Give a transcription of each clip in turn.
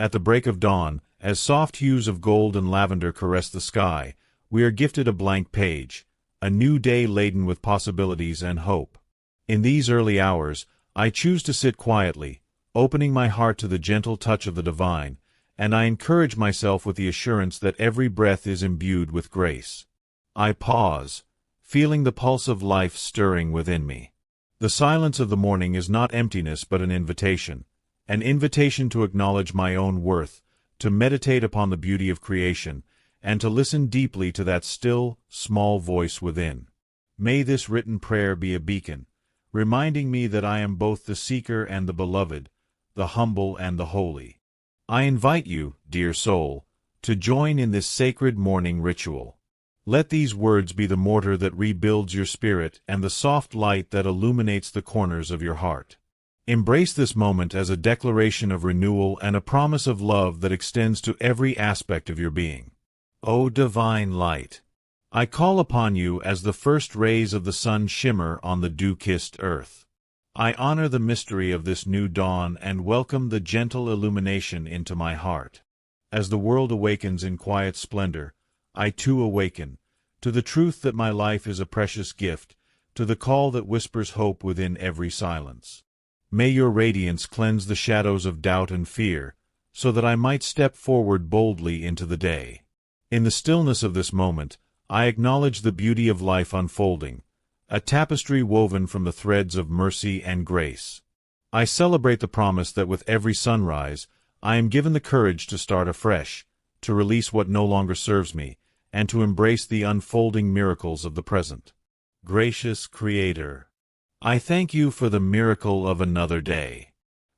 At the break of dawn, as soft hues of gold and lavender caress the sky, we are gifted a blank page, a new day laden with possibilities and hope. In these early hours, I choose to sit quietly, opening my heart to the gentle touch of the divine, and I encourage myself with the assurance that every breath is imbued with grace. I pause, feeling the pulse of life stirring within me. The silence of the morning is not emptiness but an invitation to acknowledge my own worth, to meditate upon the beauty of creation, and to listen deeply to that still, small voice within. May this written prayer be a beacon, reminding me that I am both the seeker and the beloved, the humble and the holy. I invite you, dear soul, to join in this sacred morning ritual. Let these words be the mortar that rebuilds your spirit and the soft light that illuminates the corners of your heart. Embrace this moment as a declaration of renewal and a promise of love that extends to every aspect of your being. O divine light, I call upon you as the first rays of the sun shimmer on the dew-kissed earth. I honor the mystery of this new dawn and welcome the gentle illumination into my heart. As the world awakens in quiet splendor, I too awaken, to the truth that my life is a precious gift, to the call that whispers hope within every silence. May your radiance cleanse the shadows of doubt and fear, so that I might step forward boldly into the day. In the stillness of this moment, I acknowledge the beauty of life unfolding, a tapestry woven from the threads of mercy and grace. I celebrate the promise that with every sunrise, I am given the courage to start afresh, to release what no longer serves me, and to embrace the unfolding miracles of the present. Gracious Creator, I thank you for the miracle of another day.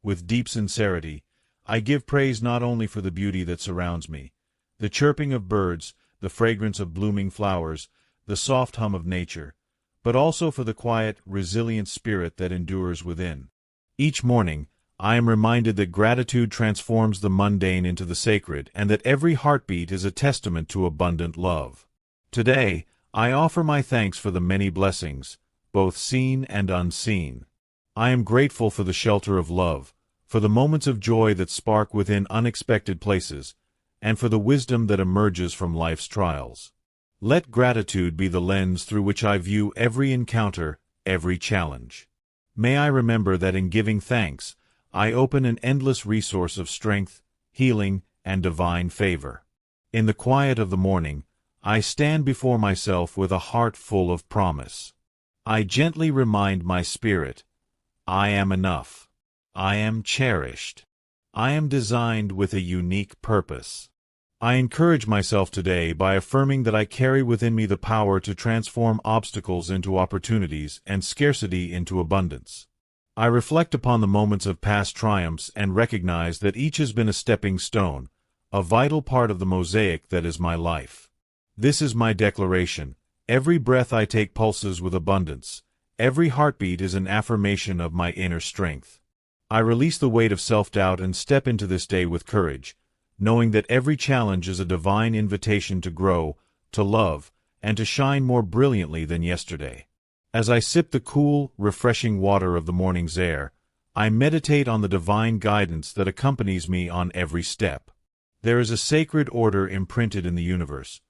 With deep sincerity, I give praise not only for the beauty that surrounds me, the chirping of birds, the fragrance of blooming flowers, the soft hum of nature, but also for the quiet, resilient spirit that endures within. Each morning, I am reminded that gratitude transforms the mundane into the sacred and that every heartbeat is a testament to abundant love. Today, I offer my thanks for the many blessings, both seen and unseen. I am grateful for the shelter of love, for the moments of joy that spark within unexpected places, and for the wisdom that emerges from life's trials. Let gratitude be the lens through which I view every encounter, every challenge. May I remember that in giving thanks, I open an endless resource of strength, healing, and divine favor. In the quiet of the morning, I stand before myself with a heart full of promise. I gently remind my spirit, I am enough. I am cherished. I am designed with a unique purpose. I encourage myself today by affirming that I carry within me the power to transform obstacles into opportunities and scarcity into abundance. I reflect upon the moments of past triumphs and recognize that each has been a stepping stone, a vital part of the mosaic that is my life. This is my declaration. Every breath I take pulses with abundance. Every heartbeat is an affirmation of my inner strength. I release the weight of self-doubt and step into this day with courage, knowing that every challenge is a divine invitation to grow, to love, and to shine more brilliantly than yesterday. As I sip the cool, refreshing water of the morning's air, I meditate on the divine guidance that accompanies me on every step. There is a sacred order imprinted in the universe,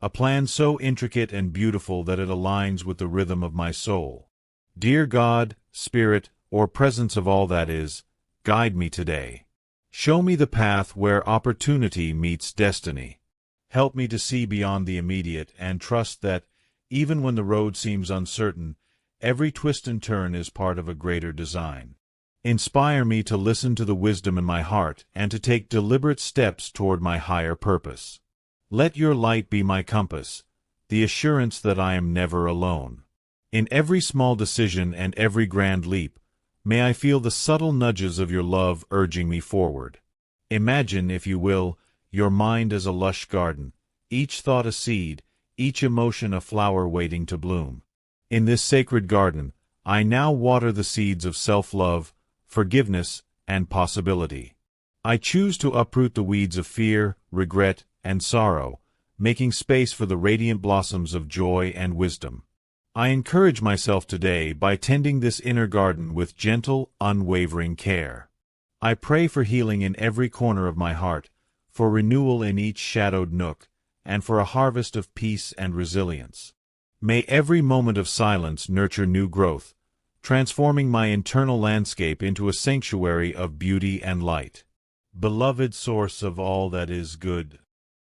a plan so intricate and beautiful that it aligns with the rhythm of my soul. Dear God, Spirit, or Presence of all that is, guide me today. Show me the path where opportunity meets destiny. Help me to see beyond the immediate and trust that, even when the road seems uncertain, every twist and turn is part of a greater design. Inspire me to listen to the wisdom in my heart and to take deliberate steps toward my higher purpose. Let your light be my compass, the assurance that I am never alone. In every small decision and every grand leap, may I feel the subtle nudges of your love urging me forward. Imagine, if you will, your mind as a lush garden, each thought a seed, each emotion a flower waiting to bloom. In this sacred garden, I now water the seeds of self-love, forgiveness, and possibility. I choose to uproot the weeds of fear, regret, and sorrow, making space for the radiant blossoms of joy and wisdom. I encourage myself today by tending this inner garden with gentle, unwavering care. I pray for healing in every corner of my heart, for renewal in each shadowed nook, and for a harvest of peace and resilience. May every moment of silence nurture new growth, transforming my internal landscape into a sanctuary of beauty and light. Beloved source of all that is good,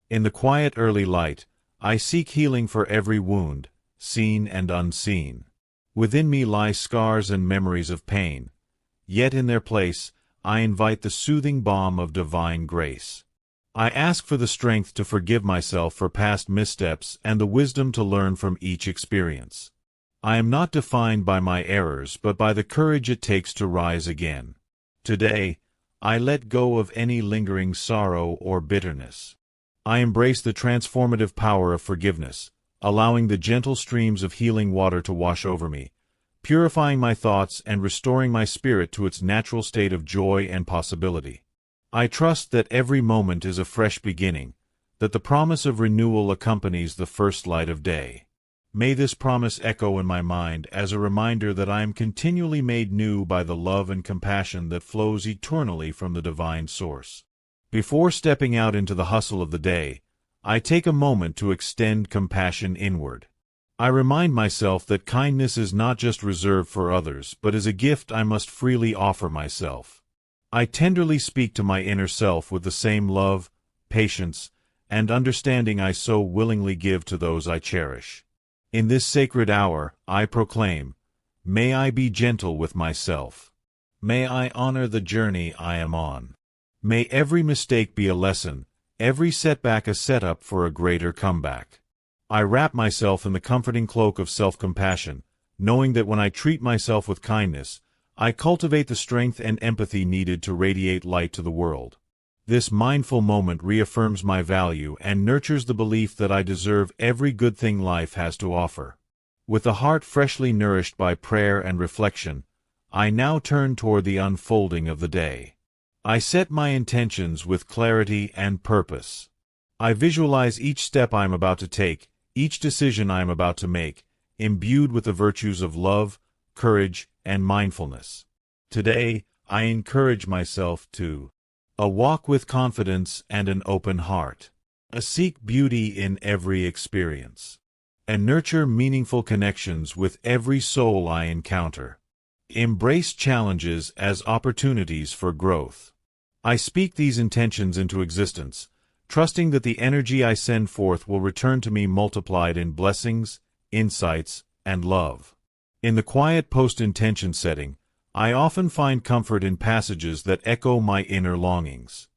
in the quiet early light, I seek healing for every wound, seen and unseen. Within me lie scars and memories of pain, yet in their place, I invite the soothing balm of divine grace. I ask for the strength to forgive myself for past missteps and the wisdom to learn from each experience. I am not defined by my errors but by the courage it takes to rise again. Today, I let go of any lingering sorrow or bitterness. I embrace the transformative power of forgiveness, allowing the gentle streams of healing water to wash over me, purifying my thoughts and restoring my spirit to its natural state of joy and possibility. I trust that every moment is a fresh beginning, that the promise of renewal accompanies the first light of day. May this promise echo in my mind as a reminder that I am continually made new by the love and compassion that flows eternally from the divine source. Before stepping out into the hustle of the day, I take a moment to extend compassion inward. I remind myself that kindness is not just reserved for others, but is a gift I must freely offer myself. I tenderly speak to my inner self with the same love, patience, and understanding I so willingly give to those I cherish. In this sacred hour, I proclaim, may I be gentle with myself. May I honor the journey I am on. May every mistake be a lesson, every setback a setup for a greater comeback. I wrap myself in the comforting cloak of self-compassion, knowing that when I treat myself with kindness, I cultivate the strength and empathy needed to radiate light to the world. This mindful moment reaffirms my value and nurtures the belief that I deserve every good thing life has to offer. With a heart freshly nourished by prayer and reflection, I now turn toward the unfolding of the day. I set my intentions with clarity and purpose. I visualize each step I am about to take, each decision I am about to make, imbued with the virtues of love, courage, and mindfulness. Today, I encourage myself to walk with confidence and an open heart, seek beauty in every experience, and nurture meaningful connections with every soul I encounter. Embrace challenges as opportunities for growth. I speak these intentions into existence, trusting that the energy I send forth will return to me multiplied in blessings, insights, and love. In the quiet post-intention setting, I often find comfort in passages that echo my inner longings.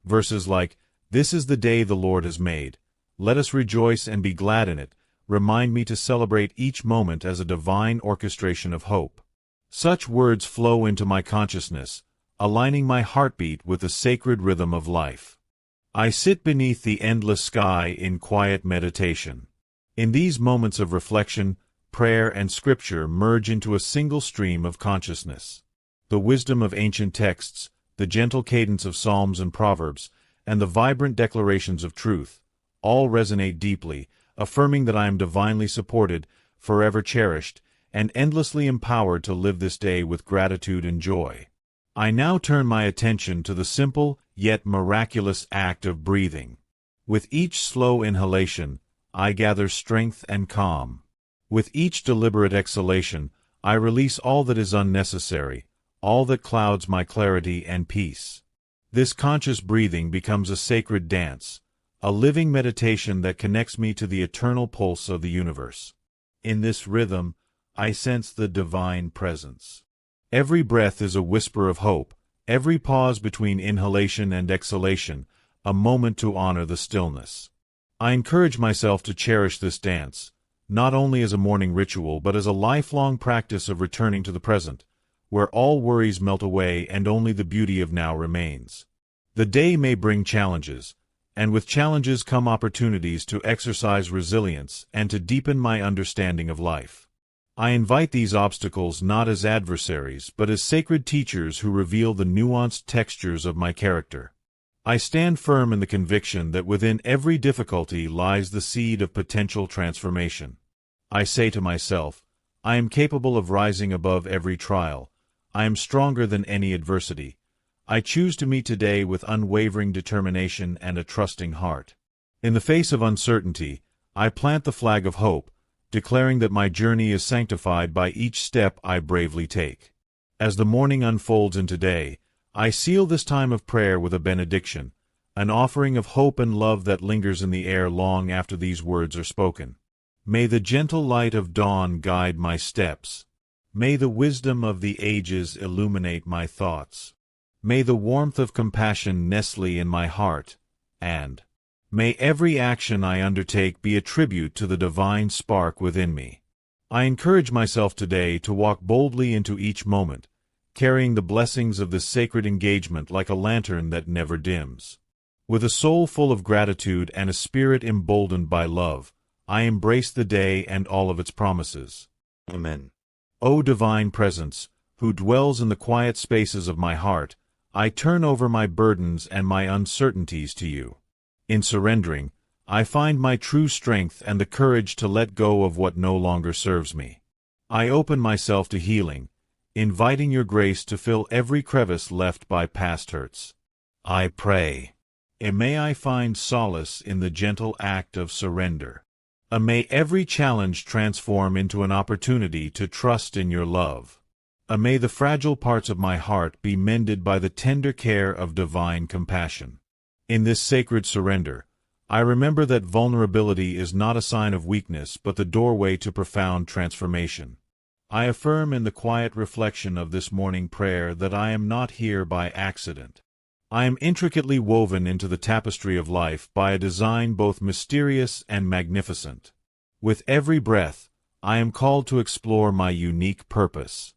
Verses like, "This is the day the Lord has made. Let us rejoice and be glad in it," remind me to celebrate each moment as a divine orchestration of hope. Such words flow into my consciousness, aligning my heartbeat with the sacred rhythm of life. I sit beneath the endless sky in quiet meditation. In these moments of reflection, prayer and scripture merge into a single stream of consciousness. The wisdom of ancient texts, the gentle cadence of psalms and proverbs, and the vibrant declarations of truth, all resonate deeply, affirming that I am divinely supported, forever cherished, and endlessly empowered to live this day with gratitude and joy. I now turn my attention to the simple, yet miraculous act of breathing. With each slow inhalation, I gather strength and calm. With each deliberate exhalation, I release all that is unnecessary, all that clouds my clarity and peace. This conscious breathing becomes a sacred dance, a living meditation that connects me to the eternal pulse of the universe. In this rhythm, I sense the divine presence. Every breath is a whisper of hope, every pause between inhalation and exhalation, a moment to honor the stillness. I encourage myself to cherish this dance, not only as a morning ritual but as a lifelong practice of returning to the present, where all worries melt away and only the beauty of now remains. The day may bring challenges, and with challenges come opportunities to exercise resilience and to deepen my understanding of life. I invite these obstacles not as adversaries but as sacred teachers who reveal the nuanced textures of my character. I stand firm in the conviction that within every difficulty lies the seed of potential transformation. I say to myself, I am capable of rising above every trial. I am stronger than any adversity. I choose to meet today with unwavering determination and a trusting heart. In the face of uncertainty, I plant the flag of hope, declaring that my journey is sanctified by each step I bravely take. As the morning unfolds into day, I seal this time of prayer with a benediction, an offering of hope and love that lingers in the air long after these words are spoken. May the gentle light of dawn guide my steps. May the wisdom of the ages illuminate my thoughts. May the warmth of compassion nestle in my heart, and may every action I undertake be a tribute to the divine spark within me. I encourage myself today to walk boldly into each moment, carrying the blessings of this sacred engagement like a lantern that never dims. With a soul full of gratitude and a spirit emboldened by love, I embrace the day and all of its promises. Amen. O divine presence, who dwells in the quiet spaces of my heart, I turn over my burdens and my uncertainties to you. In surrendering, I find my true strength and the courage to let go of what no longer serves me. I open myself to healing, inviting your grace to fill every crevice left by past hurts. I pray, and may I find solace in the gentle act of surrender. May every challenge transform into an opportunity to trust in your love. May the fragile parts of my heart be mended by the tender care of divine compassion. In this sacred surrender, I remember that vulnerability is not a sign of weakness but the doorway to profound transformation. I affirm in the quiet reflection of this morning prayer that I am not here by accident. I am intricately woven into the tapestry of life by a design both mysterious and magnificent. With every breath, I am called to explore my unique purpose.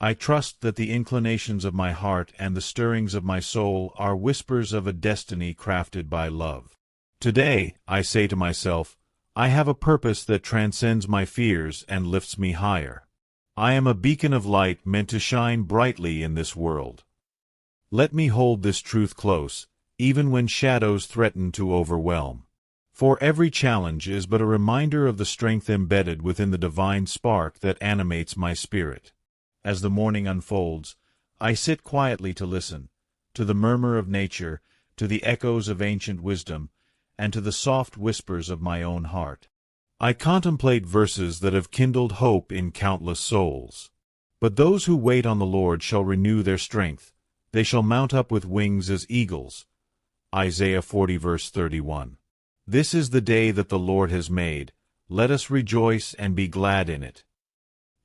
I trust that the inclinations of my heart and the stirrings of my soul are whispers of a destiny crafted by love. Today, I say to myself, I have a purpose that transcends my fears and lifts me higher. I am a beacon of light meant to shine brightly in this world. Let me hold this truth close, even when shadows threaten to overwhelm. For every challenge is but a reminder of the strength embedded within the divine spark that animates my spirit. As the morning unfolds, I sit quietly to listen, to the murmur of nature, to the echoes of ancient wisdom, and to the soft whispers of my own heart. I contemplate verses that have kindled hope in countless souls. But those who wait on the Lord shall renew their strength. They shall mount up with wings as eagles. Isaiah 40 verse 31. This is the day that the Lord has made. Let us rejoice and be glad in it.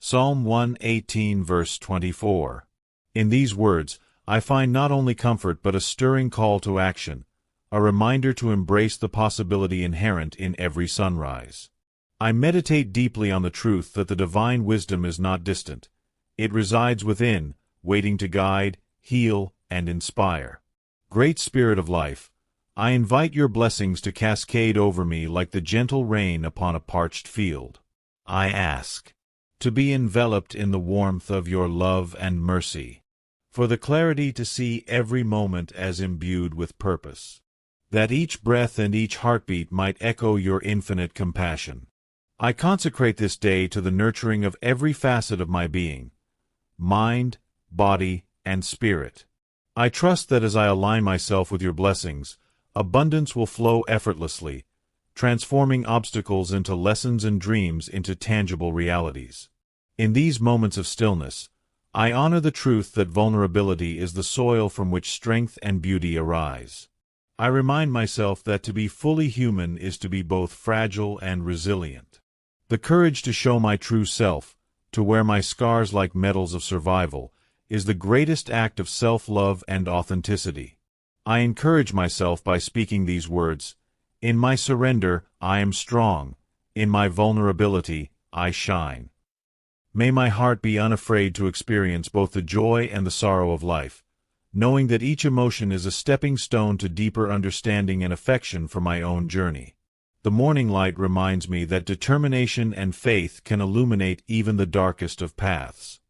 Psalm 118 verse 24. In these words, I find not only comfort but a stirring call to action, a reminder to embrace the possibility inherent in every sunrise. I meditate deeply on the truth that the divine wisdom is not distant. It resides within, waiting to guide, heal, and inspire. Great Spirit of life, I invite your blessings to cascade over me like the gentle rain upon a parched field. I ask to be enveloped in the warmth of your love and mercy, for the clarity to see every moment as imbued with purpose, that each breath and each heartbeat might echo your infinite compassion. I consecrate this day to the nurturing of every facet of my being, mind, body, and spirit. I trust that as I align myself with your blessings, abundance will flow effortlessly, transforming obstacles into lessons and dreams into tangible realities. In these moments of stillness, I honor the truth that vulnerability is the soil from which strength and beauty arise. I remind myself that to be fully human is to be both fragile and resilient. The courage to show my true self, to wear my scars like medals of survival, is the greatest act of self-love and authenticity. I encourage myself by speaking these words: in my surrender, I am strong. In my vulnerability, I shine. May my heart be unafraid to experience both the joy and the sorrow of life, knowing that each emotion is a stepping stone to deeper understanding and affection for my own journey. The morning light reminds me that determination and faith can illuminate even the darkest of paths.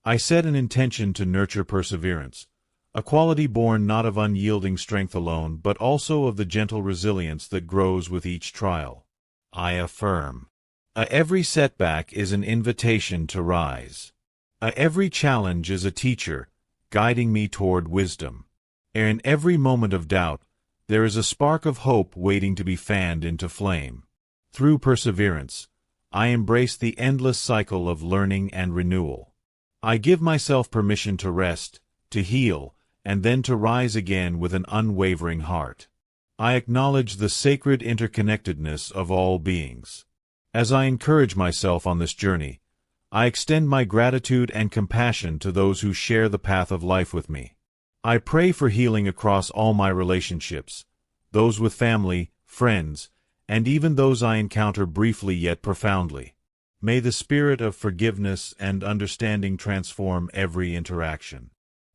I set an intention to nurture perseverance, a quality born not of unyielding strength alone, but also of the gentle resilience that grows with each trial. I affirm, every setback is an invitation to rise. Every challenge is a teacher, guiding me toward wisdom. In every moment of doubt, there is a spark of hope waiting to be fanned into flame. Through perseverance, I embrace the endless cycle of learning and renewal. I give myself permission to rest, to heal, and then to rise again with an unwavering heart. I acknowledge the sacred interconnectedness of all beings. As I encourage myself on this journey, I extend my gratitude and compassion to those who share the path of life with me. I pray for healing across all my relationships, those with family, friends, and even those I encounter briefly yet profoundly. May the spirit of forgiveness and understanding transform every interaction.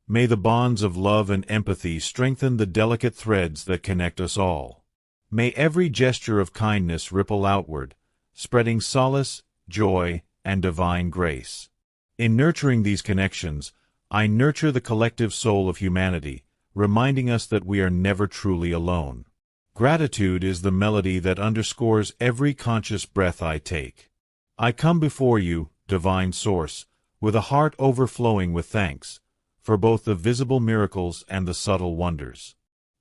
May the bonds of love and empathy strengthen the delicate threads that connect us all. May every gesture of kindness ripple outward, spreading solace, joy, and divine grace. In nurturing these connections, I nurture the collective soul of humanity, reminding us that we are never truly alone. Gratitude is the melody that underscores every conscious breath I take. I come before you, Divine Source, with a heart overflowing with thanks, for both the visible miracles and the subtle wonders.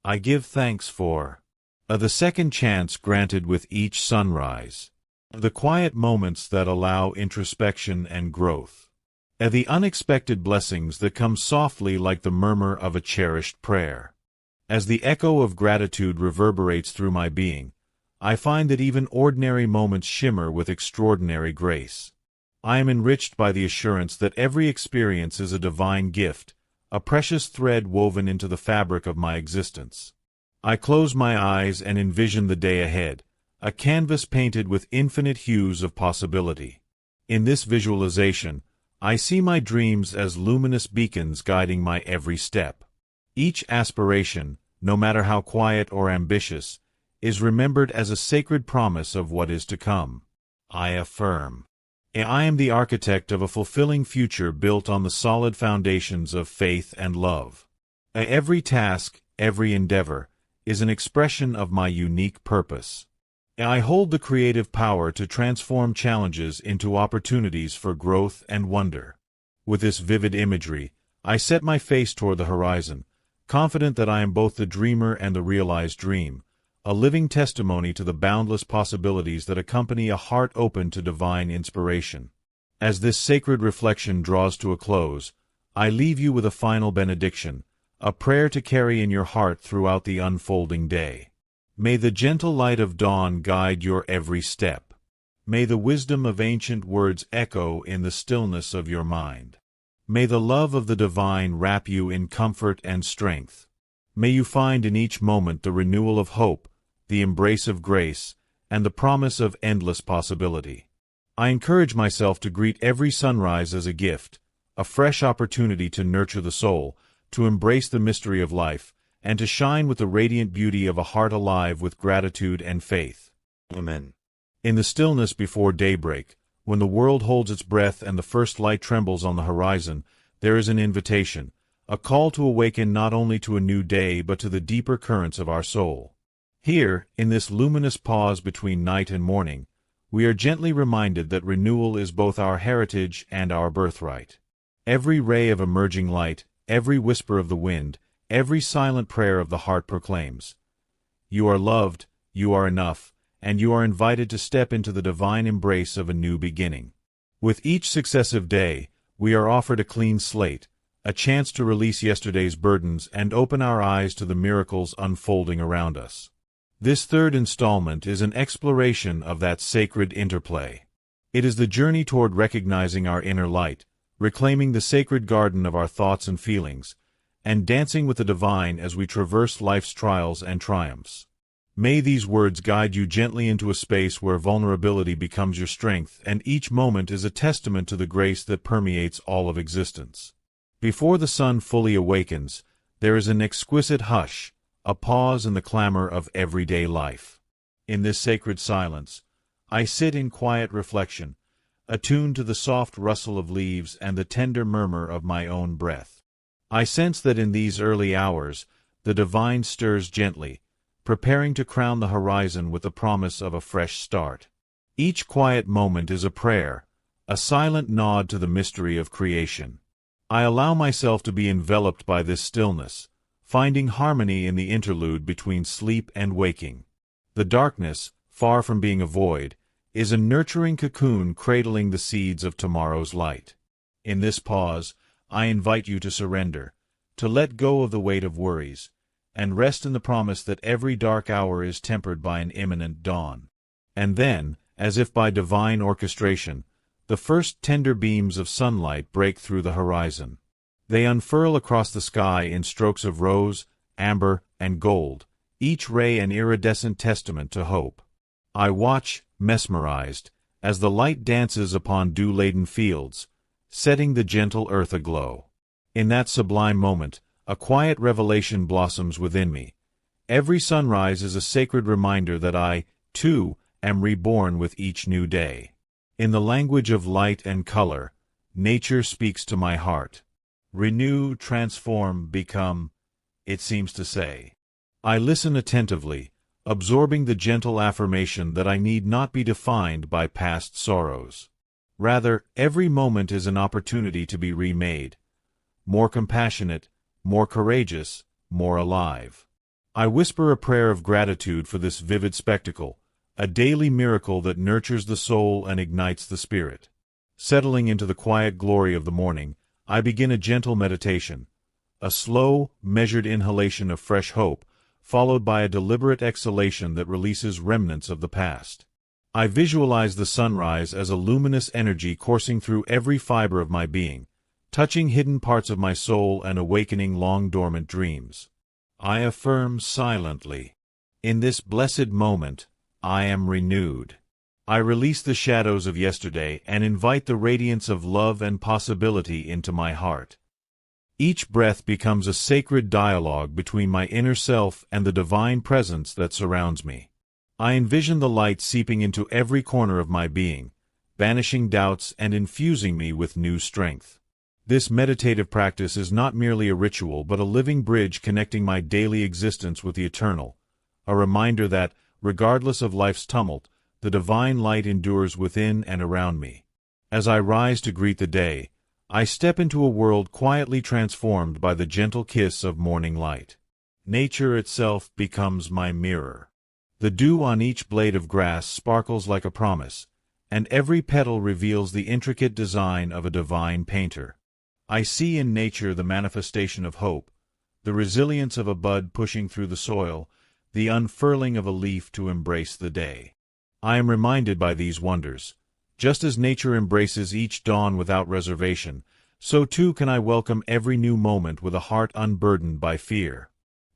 I give thanks for the second chance granted with each sunrise, the quiet moments that allow introspection and growth, the unexpected blessings that come softly like the murmur of a cherished prayer. As the echo of gratitude reverberates through my being, I find that even ordinary moments shimmer with extraordinary grace. I am enriched by the assurance that every experience is a divine gift, a precious thread woven into the fabric of my existence. I close my eyes and envision the day ahead, a canvas painted with infinite hues of possibility. In this visualization, I see my dreams as luminous beacons guiding my every step. Each aspiration, no matter how quiet or ambitious, is remembered as a sacred promise of what is to come. I affirm, I am the architect of a fulfilling future built on the solid foundations of faith and love. Every task, every endeavor, is an expression of my unique purpose. I hold the creative power to transform challenges into opportunities for growth and wonder. With this vivid imagery, I set my face toward the horizon, confident that I am both the dreamer and the realized dream, a living testimony to the boundless possibilities that accompany a heart open to divine inspiration. As this sacred reflection draws to a close, I leave you with a final benediction, a prayer to carry in your heart throughout the unfolding day. May the gentle light of dawn guide your every step. May the wisdom of ancient words echo in the stillness of your mind. May the love of the divine wrap you in comfort and strength. May you find in each moment the renewal of hope, the embrace of grace, and the promise of endless possibility. I encourage myself to greet every sunrise as a gift, a fresh opportunity to nurture the soul, to embrace the mystery of life, and to shine with the radiant beauty of a heart alive with gratitude and faith. Amen. In the stillness before daybreak, when the world holds its breath and the first light trembles on the horizon, there is an invitation, a call to awaken not only to a new day but to the deeper currents of our soul. Here, in this luminous pause between night and morning, we are gently reminded that renewal is both our heritage and our birthright. Every ray of emerging light, every whisper of the wind, every silent prayer of the heart proclaims, "You are loved, you are enough, and you are invited to step into the divine embrace of a new beginning." With each successive day, we are offered a clean slate, a chance to release yesterday's burdens and open our eyes to the miracles unfolding around us. This third installment is an exploration of that sacred interplay. It is the journey toward recognizing our inner light, reclaiming the sacred garden of our thoughts and feelings, and dancing with the divine as we traverse life's trials and triumphs. May these words guide you gently into a space where vulnerability becomes your strength and each moment is a testament to the grace that permeates all of existence. Before the sun fully awakens, there is an exquisite hush, a pause in the clamor of everyday life. In this sacred silence, I sit in quiet reflection, attuned to the soft rustle of leaves and the tender murmur of my own breath. I sense that in these early hours, the divine stirs gently, preparing to crown the horizon with the promise of a fresh start. Each quiet moment is a prayer, a silent nod to the mystery of creation. I allow myself to be enveloped by this stillness, finding harmony in the interlude between sleep and waking. The darkness, far from being a void, is a nurturing cocoon cradling the seeds of tomorrow's light. In this pause, I invite you to surrender, to let go of the weight of worries, and rest in the promise that every dark hour is tempered by an imminent dawn. And then, as if by divine orchestration, the first tender beams of sunlight break through the horizon. They unfurl across the sky in strokes of rose, amber, and gold, each ray an iridescent testament to hope. I watch, mesmerized, as the light dances upon dew-laden fields, setting the gentle earth aglow. In that sublime moment, a quiet revelation blossoms within me. Every sunrise is a sacred reminder that I, too, am reborn with each new day. In the language of light and color, nature speaks to my heart. Renew, transform, become, it seems to say. I listen attentively, absorbing the gentle affirmation that I need not be defined by past sorrows. Rather, every moment is an opportunity to be remade, more compassionate, more courageous, more alive. I whisper a prayer of gratitude for this vivid spectacle, a daily miracle that nurtures the soul and ignites the spirit. Settling into the quiet glory of the morning, I begin a gentle meditation, a slow, measured inhalation of fresh hope, followed by a deliberate exhalation that releases remnants of the past. I visualize the sunrise as a luminous energy coursing through every fiber of my being, touching hidden parts of my soul and awakening long-dormant dreams. I affirm silently, in this blessed moment, I am renewed. I release the shadows of yesterday and invite the radiance of love and possibility into my heart. Each breath becomes a sacred dialogue between my inner self and the divine presence that surrounds me. I envision the light seeping into every corner of my being, banishing doubts and infusing me with new strength. This meditative practice is not merely a ritual but a living bridge connecting my daily existence with the eternal, a reminder that, regardless of life's tumult, the divine light endures within and around me. As I rise to greet the day, I step into a world quietly transformed by the gentle kiss of morning light. Nature itself becomes my mirror. The dew on each blade of grass sparkles like a promise, and every petal reveals the intricate design of a divine painter. I see in nature the manifestation of hope, the resilience of a bud pushing through the soil, the unfurling of a leaf to embrace the day. I am reminded by these wonders. Just as nature embraces each dawn without reservation, so too can I welcome every new moment with a heart unburdened by fear.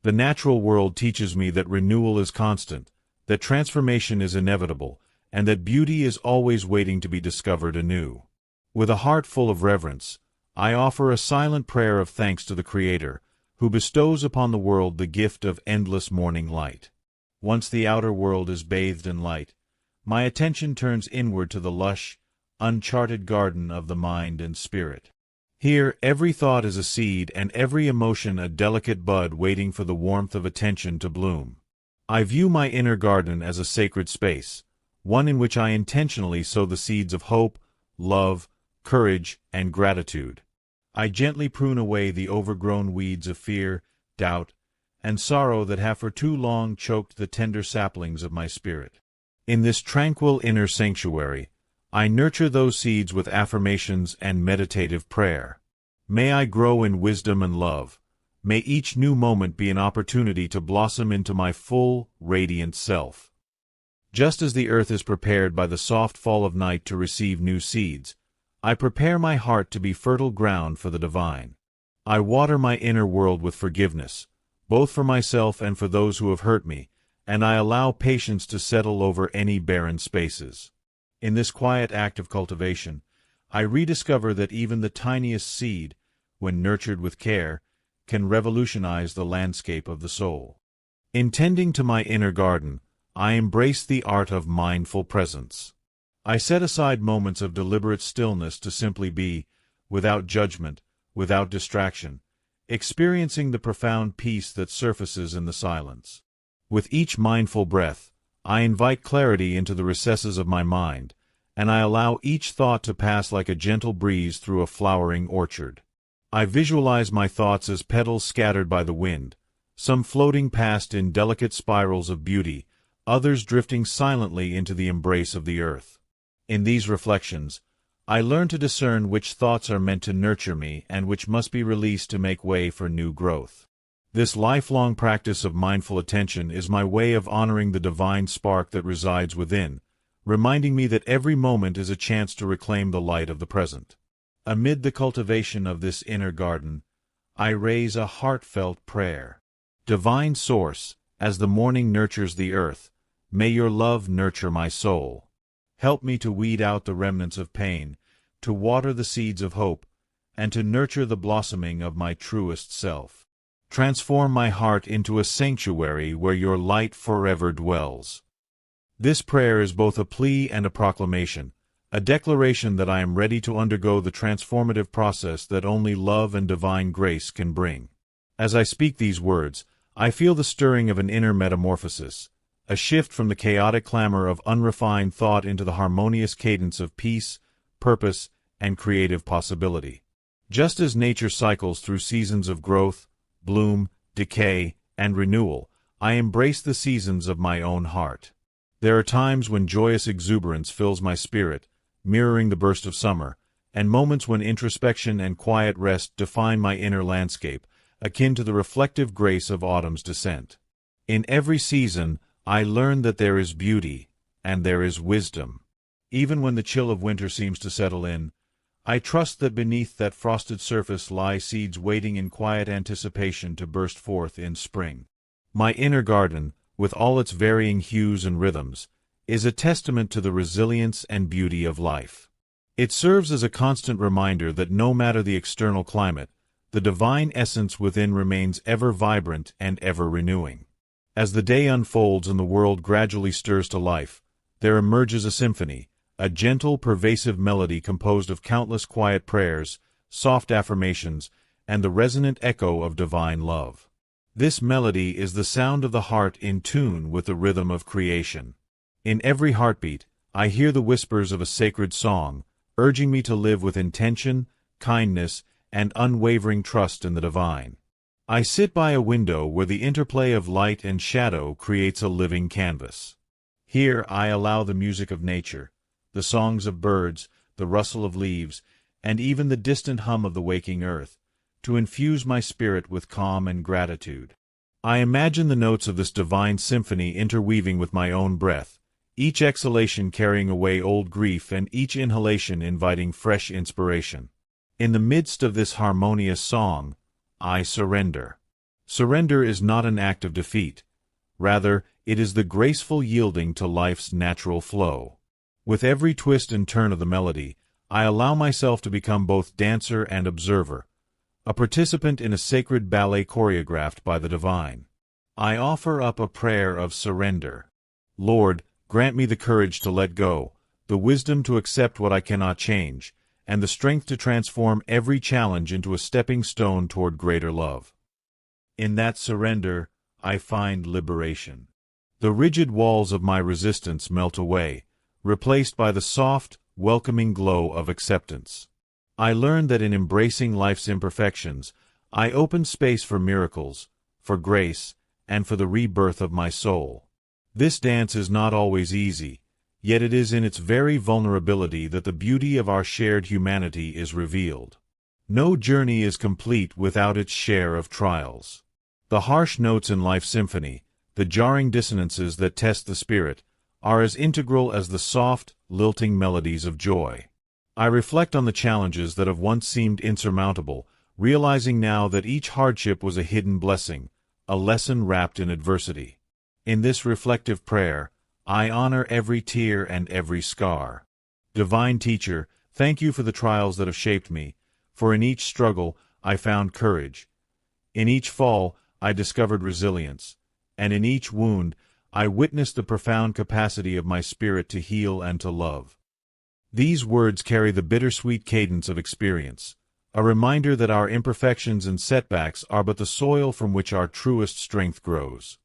The natural world teaches me that renewal is constant, that transformation is inevitable, and that beauty is always waiting to be discovered anew. With a heart full of reverence, I offer a silent prayer of thanks to the Creator, who bestows upon the world the gift of endless morning light. Once the outer world is bathed in light, my attention turns inward to the lush, uncharted garden of the mind and spirit. Here, every thought is a seed and every emotion a delicate bud waiting for the warmth of attention to bloom. I view my inner garden as a sacred space, one in which I intentionally sow the seeds of hope, love, courage, and gratitude. I gently prune away the overgrown weeds of fear, doubt, and sorrow that have for too long choked the tender saplings of my spirit. In this tranquil inner sanctuary, I nurture those seeds with affirmations and meditative prayer. May I grow in wisdom and love. May each new moment be an opportunity to blossom into my full, radiant self. Just as the earth is prepared by the soft fall of night to receive new seeds, I prepare my heart to be fertile ground for the divine. I water my inner world with forgiveness, both for myself and for those who have hurt me, and I allow patience to settle over any barren spaces. In this quiet act of cultivation, I rediscover that even the tiniest seed, when nurtured with care, can revolutionize the landscape of the soul. In tending to my inner garden, I embrace the art of mindful presence. I set aside moments of deliberate stillness to simply be, without judgment, without distraction, experiencing the profound peace that surfaces in the silence. With each mindful breath, I invite clarity into the recesses of my mind, and I allow each thought to pass like a gentle breeze through a flowering orchard. I visualize my thoughts as petals scattered by the wind, some floating past in delicate spirals of beauty, others drifting silently into the embrace of the earth. In these reflections, I learn to discern which thoughts are meant to nurture me and which must be released to make way for new growth. This lifelong practice of mindful attention is my way of honoring the divine spark that resides within, reminding me that every moment is a chance to reclaim the light of the present. Amid the cultivation of this inner garden, I raise a heartfelt prayer. Divine Source, as the morning nurtures the earth, may your love nurture my soul. Help me to weed out the remnants of pain, to water the seeds of hope, and to nurture the blossoming of my truest self. Transform my heart into a sanctuary where your light forever dwells. This prayer is both a plea and a proclamation, a declaration that I am ready to undergo the transformative process that only love and divine grace can bring. As I speak these words, I feel the stirring of an inner metamorphosis, a shift from the chaotic clamor of unrefined thought into the harmonious cadence of peace, purpose, and creative possibility. Just as nature cycles through seasons of growth, bloom, decay, and renewal, I embrace the seasons of my own heart. There are times when joyous exuberance fills my spirit, mirroring the burst of summer, and moments when introspection and quiet rest define my inner landscape, akin to the reflective grace of autumn's descent. In every season, I learn that there is beauty, and there is wisdom. Even when the chill of winter seems to settle in, I trust that beneath that frosted surface lie seeds waiting in quiet anticipation to burst forth in spring. My inner garden, with all its varying hues and rhythms, is a testament to the resilience and beauty of life. It serves as a constant reminder that no matter the external climate, the divine essence within remains ever vibrant and ever renewing. As the day unfolds and the world gradually stirs to life, there emerges a symphony, a gentle, pervasive melody composed of countless quiet prayers, soft affirmations, and the resonant echo of divine love. This melody is the sound of the heart in tune with the rhythm of creation. In every heartbeat, I hear the whispers of a sacred song, urging me to live with intention, kindness, and unwavering trust in the divine. I sit by a window where the interplay of light and shadow creates a living canvas. Here I allow the music of nature, the songs of birds, the rustle of leaves, and even the distant hum of the waking earth, to infuse my spirit with calm and gratitude. I imagine the notes of this divine symphony interweaving with my own breath, each exhalation carrying away old grief and each inhalation inviting fresh inspiration. In the midst of this harmonious song, I surrender. Surrender is not an act of defeat. Rather, it is the graceful yielding to life's natural flow. With every twist and turn of the melody, I allow myself to become both dancer and observer, a participant in a sacred ballet choreographed by the divine. I offer up a prayer of surrender. Lord, grant me the courage to let go, the wisdom to accept what I cannot change, and the strength to transform every challenge into a stepping stone toward greater love. In that surrender, I find liberation. The rigid walls of my resistance melt away, replaced by the soft, welcoming glow of acceptance. I learn that in embracing life's imperfections, I open space for miracles, for grace, and for the rebirth of my soul. This dance is not always easy, yet it is in its very vulnerability that the beauty of our shared humanity is revealed. No journey is complete without its share of trials. The harsh notes in life's symphony, the jarring dissonances that test the spirit, are as integral as the soft, lilting melodies of joy. I reflect on the challenges that have once seemed insurmountable, realizing now that each hardship was a hidden blessing, a lesson wrapped in adversity. In this reflective prayer, I honor every tear and every scar. Divine Teacher, thank you for the trials that have shaped me, for in each struggle I found courage. In each fall I discovered resilience, and in each wound I witnessed the profound capacity of my spirit to heal and to love. These words carry the bittersweet cadence of experience, a reminder that our imperfections and setbacks are but the soil from which our truest strength grows.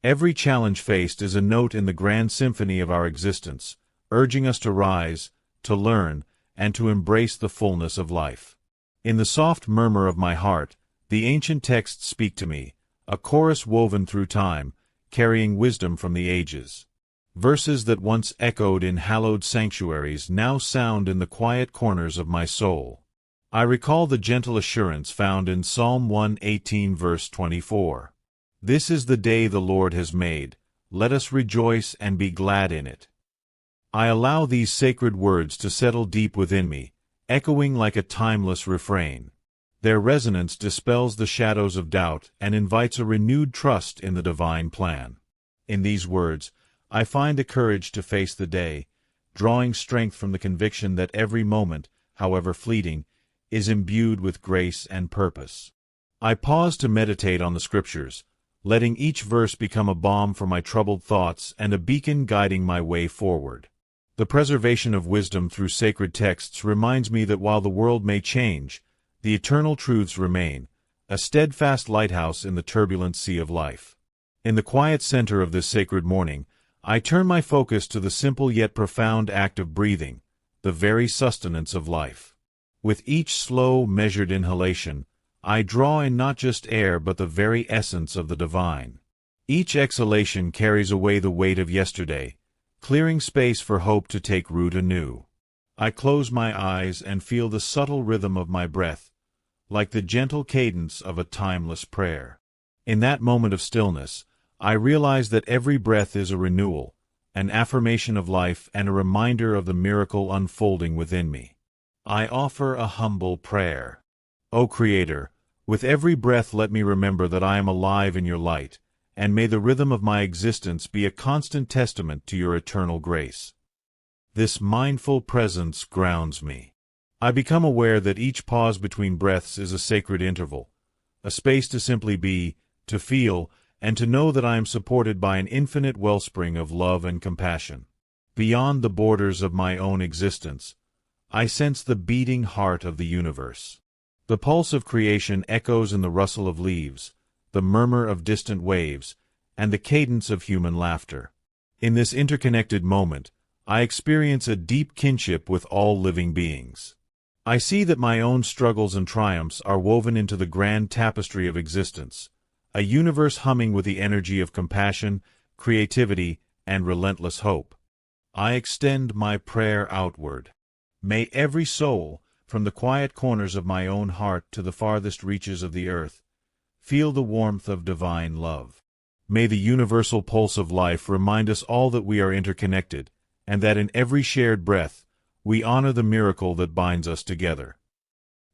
Every challenge faced is a note in the grand symphony of our existence, urging us to rise, to learn, and to embrace the fullness of life. In the soft murmur of my heart, the ancient texts speak to me, a chorus woven through time, carrying wisdom from the ages. Verses that once echoed in hallowed sanctuaries now sound in the quiet corners of my soul. I recall the gentle assurance found in Psalm 118 verse 24. This is the day the Lord has made, let us rejoice and be glad in it. I allow these sacred words to settle deep within me, echoing like a timeless refrain. Their resonance dispels the shadows of doubt and invites a renewed trust in the divine plan. In these words, I find the courage to face the day, drawing strength from the conviction that every moment, however fleeting, is imbued with grace and purpose. I pause to meditate on the Scriptures, letting each verse become a balm for my troubled thoughts and a beacon guiding my way forward. The preservation of wisdom through sacred texts reminds me that while the world may change, the eternal truths remain, a steadfast lighthouse in the turbulent sea of life. In the quiet center of this sacred morning, I turn my focus to the simple yet profound act of breathing, the very sustenance of life. With each slow, measured inhalation, I draw in not just air but the very essence of the divine. Each exhalation carries away the weight of yesterday, clearing space for hope to take root anew. I close my eyes and feel the subtle rhythm of my breath, like the gentle cadence of a timeless prayer. In that moment of stillness, I realize that every breath is a renewal, an affirmation of life and a reminder of the miracle unfolding within me. I offer a humble prayer. O Creator, with every breath let me remember that I am alive in your light, and may the rhythm of my existence be a constant testament to your eternal grace. This mindful presence grounds me. I become aware that each pause between breaths is a sacred interval, a space to simply be, to feel, and to know that I am supported by an infinite wellspring of love and compassion. Beyond the borders of my own existence, I sense the beating heart of the universe. The pulse of creation echoes in the rustle of leaves, the murmur of distant waves, and the cadence of human laughter. In this interconnected moment, I experience a deep kinship with all living beings. I see that my own struggles and triumphs are woven into the grand tapestry of existence, a universe humming with the energy of compassion, creativity, and relentless hope. I extend my prayer outward. May every soul, from the quiet corners of my own heart to the farthest reaches of the earth, feel the warmth of divine love. May the universal pulse of life remind us all that we are interconnected, and that in every shared breath, we honor the miracle that binds us together.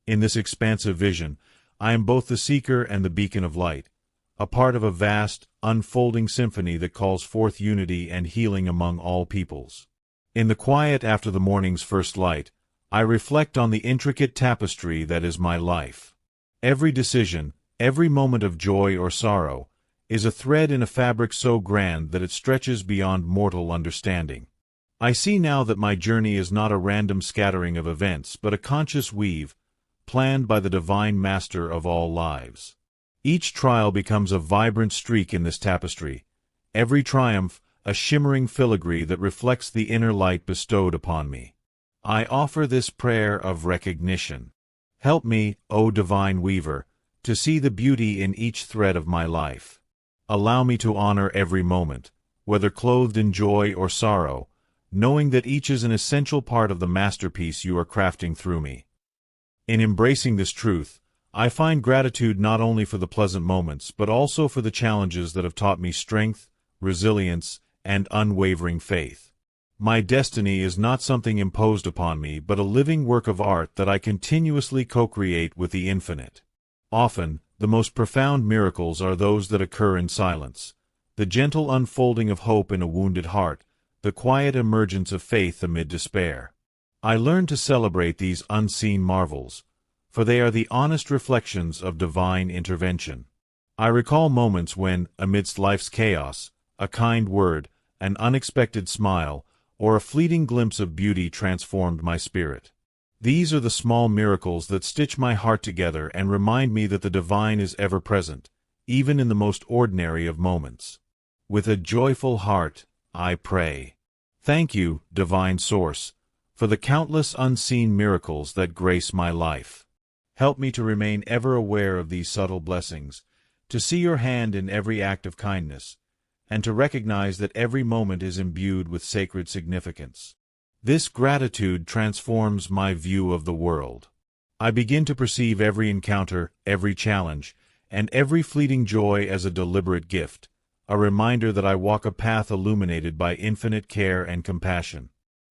In this expansive vision, I am both the seeker and the beacon of light, a part of a vast, unfolding symphony that calls forth unity and healing among all peoples. In the quiet after the morning's first light, I reflect on the intricate tapestry that is my life. Every decision, every moment of joy or sorrow, is a thread in a fabric so grand that it stretches beyond mortal understanding. I see now that my journey is not a random scattering of events, but a conscious weave, planned by the divine master of all lives. Each trial becomes a vibrant streak in this tapestry, every triumph a shimmering filigree that reflects the inner light bestowed upon me. I offer this prayer of recognition. Help me, O divine weaver, to see the beauty in each thread of my life. Allow me to honor every moment, whether clothed in joy or sorrow, knowing that each is an essential part of the masterpiece you are crafting through me. In embracing this truth, I find gratitude not only for the pleasant moments, but also for the challenges that have taught me strength, resilience, and unwavering faith. My destiny is not something imposed upon me, but a living work of art that I continuously co-create with the infinite. Often, the most profound miracles are those that occur in silence, the gentle unfolding of hope in a wounded heart, the quiet emergence of faith amid despair. I learn to celebrate these unseen marvels, for they are the honest reflections of divine intervention. I recall moments when, amidst life's chaos, a kind word, an unexpected smile, or a fleeting glimpse of beauty transformed my spirit. These are the small miracles that stitch my heart together and remind me that the divine is ever present, even in the most ordinary of moments. With a joyful heart, I pray. Thank you, Divine Source, for the countless unseen miracles that grace my life. Help me to remain ever aware of these subtle blessings, to see your hand in every act of kindness, and to recognize that every moment is imbued with sacred significance. This gratitude transforms my view of the world. I begin to perceive every encounter, every challenge, and every fleeting joy as a deliberate gift, a reminder that I walk a path illuminated by infinite care and compassion.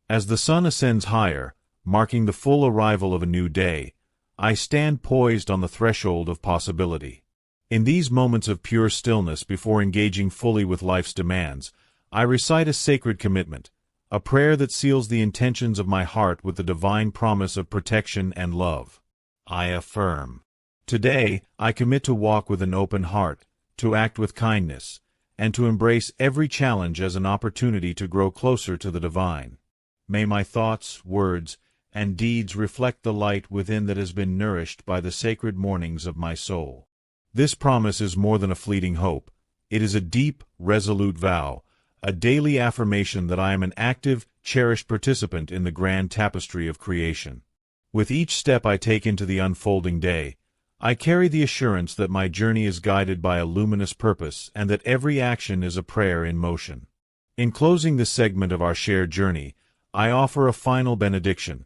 As the sun ascends higher, marking the full arrival of a new day, I stand poised on the threshold of possibility. In these moments of pure stillness before engaging fully with life's demands, I recite a sacred commitment, a prayer that seals the intentions of my heart with the divine promise of protection and love. I affirm. Today, I commit to walk with an open heart, to act with kindness, and to embrace every challenge as an opportunity to grow closer to the divine. May my thoughts, words, and deeds reflect the light within that has been nourished by the sacred mornings of my soul. This promise is more than a fleeting hope. It is a deep, resolute vow, a daily affirmation that I am an active, cherished participant in the grand tapestry of creation. With each step I take into the unfolding day, I carry the assurance that my journey is guided by a luminous purpose and that every action is a prayer in motion. In closing this segment of our shared journey, I offer a final benediction,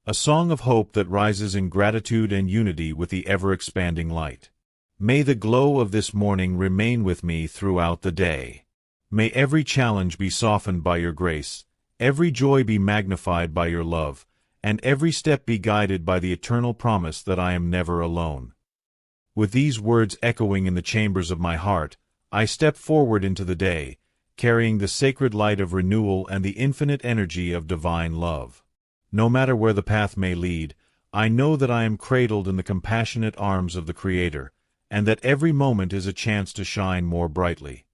a song of hope that rises in gratitude and unity with the ever-expanding light. May the glow of this morning remain with me throughout the day. May every challenge be softened by your grace, every joy be magnified by your love, and every step be guided by the eternal promise that I am never alone. With these words echoing in the chambers of my heart, I step forward into the day, carrying the sacred light of renewal and the infinite energy of divine love. No matter where the path may lead, I know that I am cradled in the compassionate arms of the Creator, and that every moment is a chance to shine more brightly.